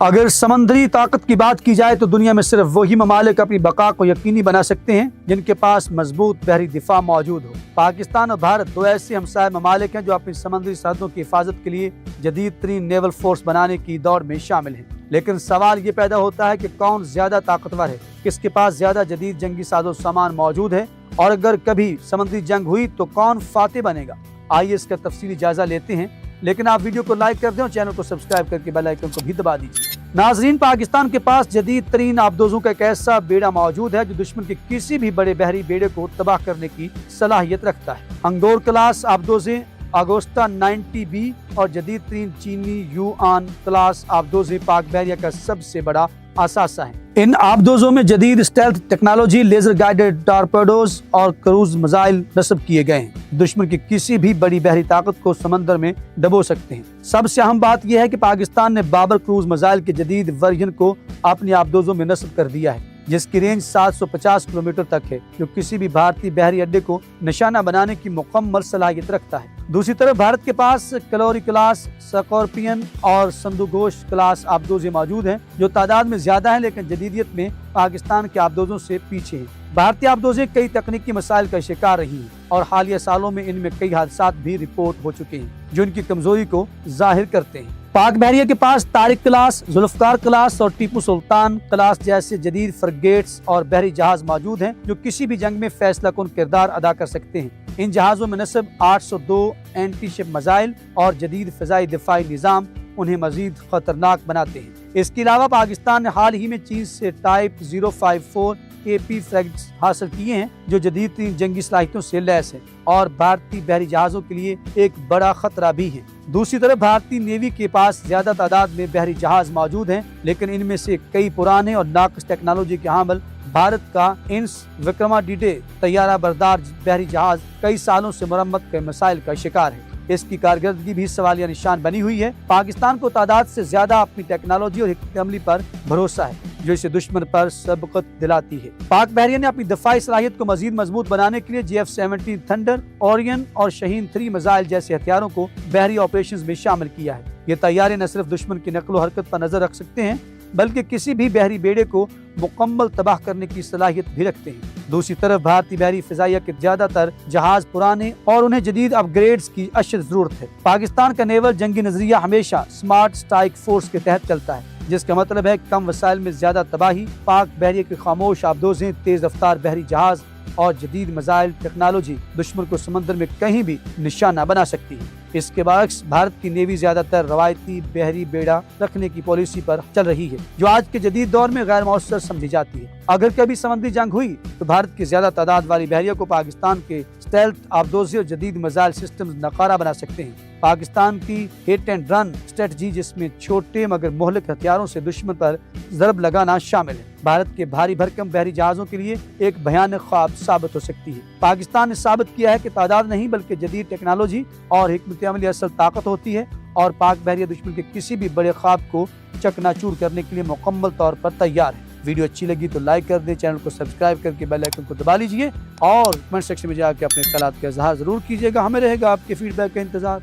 اگر سمندری طاقت کی بات کی جائے تو دنیا میں صرف وہی ممالک اپنی بقا کو یقینی بنا سکتے ہیں جن کے پاس مضبوط بحری دفاع موجود ہو۔ پاکستان اور بھارت دو ایسے ہمسائے ممالک ہیں جو اپنی سمندری سرحدوں کی حفاظت کے لیے جدید ترین نیول فورس بنانے کی دوڑ میں شامل ہیں، لیکن سوال یہ پیدا ہوتا ہے کہ کون زیادہ طاقتور ہے، کس کے پاس زیادہ جدید جنگی ساز و سامان موجود ہے، اور اگر کبھی سمندری جنگ ہوئی تو کون فاتح بنے گا۔ آئیے اس کا تفصیلی جائزہ لیتے ہیں، لیکن آپ ویڈیو کو لائک کر دیں اور چینل کو سبسکرائب کر کے بیل آئیکن کو بھی دبا دیجیے۔ ناظرین، پاکستان کے پاس جدید ترین آبدوزوں کا ایک ایسا بیڑا موجود ہے جو دشمن کے کسی بھی بڑے بحری بیڑے کو تباہ کرنے کی صلاحیت رکھتا ہے۔ انگور کلاس آبدوزیں، آگوسٹا 90B اور جدید ترین چینی یوآن کلاس آبدوزیں پاک بحریہ کا سب سے بڑا اثاثہ ہیں۔ ان آبدوزوں میں جدید اسٹیلتھ ٹیکنالوجی، لیزر گائیڈڈ ٹارپیڈوز اور کروز میزائل نصب کیے گئے ہیں، دشمن کی کسی بھی بڑی بحری طاقت کو سمندر میں ڈبو سکتے ہیں۔ سب سے اہم بات یہ ہے کہ پاکستان نے بابر کروز میزائل کے جدید ورژن کو اپنی آبدوزوں میں نصب کر دیا ہے، جس کی رینج 750 کلومیٹر تک ہے، جو کسی بھی بھارتی بحری اڈے کو نشانہ بنانے کی مکمل صلاحیت رکھتا ہے۔ دوسری طرف بھارت کے پاس کلوری کلاس، سکارپین اور سندوگوش کلاس آبدوزیں موجود ہیں، جو تعداد میں زیادہ ہیں لیکن جدیدیت میں پاکستان کے آبدوزوں سے پیچھے ہیں۔ بھارتی آبدوزیں کئی تکنیکی مسائل کا شکار رہی ہیں اور حالیہ سالوں میں ان میں کئی حادثات بھی رپورٹ ہو چکے ہیں جو ان کی کمزوری کو ظاہر کرتے ہیں۔ پاک بحریہ کے پاس طارق کلاس، ذوالفقار کلاس اور ٹیپو سلطان کلاس جیسے جدید فرگیٹس اور بحری جہاز موجود ہیں جو کسی بھی جنگ میں فیصلہ کن کردار ادا کر سکتے ہیں۔ ان جہازوں میں نصب 802 اینٹی شپ میزائل اور جدید فضائی دفاعی نظام انہیں مزید خطرناک بناتے ہیں۔ اس کے علاوہ پاکستان نے حال ہی میں چین سے ٹائپ 054 AP فریگیٹس حاصل کیے ہیں جو جدید ترین جنگی صلاحیتوں سے لیس ہیں اور بھارتی بحری جہازوں کے لیے ایک بڑا خطرہ بھی ہیں۔ دوسری طرف بھارتی نیوی کے پاس زیادہ تعداد میں بحری جہاز موجود ہیں، لیکن ان میں سے کئی پرانے اور ناقص ٹیکنالوجی کے حامل۔ بھارت کا انس وکرمادیڈے طیارہ بردار بحری جہاز کئی سالوں سے مرمت کے مسائل کا شکار ہے، اس کی کارکردگی بھی سوالیہ نشان بنی ہوئی ہے۔ پاکستان کو تعداد سے زیادہ اپنی ٹیکنالوجی اور حکمت عملی پر بھروسہ ہے جو اسے دشمن پر سبقت دلاتی ہے۔ پاک بحریہ نے اپنی دفاعی صلاحیت کو مزید مضبوط بنانے کے لیے GF-17 تھنڈر، اورین اور شاہین 3 میزائل جیسے ہتھیاروں کو بحری آپریشنز میں شامل کیا ہے۔ یہ طیارے نہ صرف دشمن کی نقل و حرکت پر نظر رکھ سکتے ہیں بلکہ کسی بھی بحری بیڑے کو مکمل تباہ کرنے کی صلاحیت بھی رکھتے ہیں۔ دوسری طرف بھارتی بحری فضائیہ کے زیادہ تر جہاز پرانے اور انہیں جدید اپ گریڈز کی اشد ضرورت ہے۔ پاکستان کا نیول جنگی نظریہ ہمیشہ سمارٹ اسٹرائک فورس کے تحت چلتا ہے، جس کا مطلب ہے کم وسائل میں زیادہ تباہی۔ پاک بحریہ کی خاموش آبدوزیں، تیز رفتار بحری جہاز اور جدید میزائل ٹیکنالوجی دشمن کو سمندر میں کہیں بھی نشانہ بنا سکتی ہے۔ اس کے برعکس بھارت کی نیوی زیادہ تر روایتی بحری بیڑا رکھنے کی پالیسی پر چل رہی ہے، جو آج کے جدید دور میں غیر مؤثر سمجھی جاتی ہے۔ اگر کبھی سمندری جنگ ہوئی تو بھارت کی زیادہ تعداد والی بحریہ کو پاکستان کے اسٹیلتھ آبدوزیں اور جدید میزائل سسٹمز ناکارہ بنا سکتے ہیں۔ پاکستان کی ہٹ اینڈ رن اسٹریٹجی، جس میں چھوٹے مگر مہلک ہتھیاروں سے دشمن پر ضرب لگانا شامل ہے، بھارت کے بھاری بھرکم بحری جہازوں کے لیے ایک بھیانک خواب ثابت ہو سکتی ہے۔ پاکستان نے ثابت کیا ہے کہ تعداد نہیں بلکہ جدید ٹیکنالوجی اور حکمت عملی اصل طاقت ہوتی ہے، اور پاک بحریہ دشمن کے کسی بھی بڑے خواب کو چکنا چور کرنے کے لیے مکمل طور پر تیار ہے۔ ویڈیو اچھی لگی تو لائک کر دیں، چینل کو سبسکرائب کر کے بیل آئیکن کو دبا لیجئے اور کمنٹ سیکشن میں جا کے اپنے خیالات کا اظہار ضرور کیجیے گا۔ ہمیں رہے گا آپ کے فیڈ بیک کا انتظار۔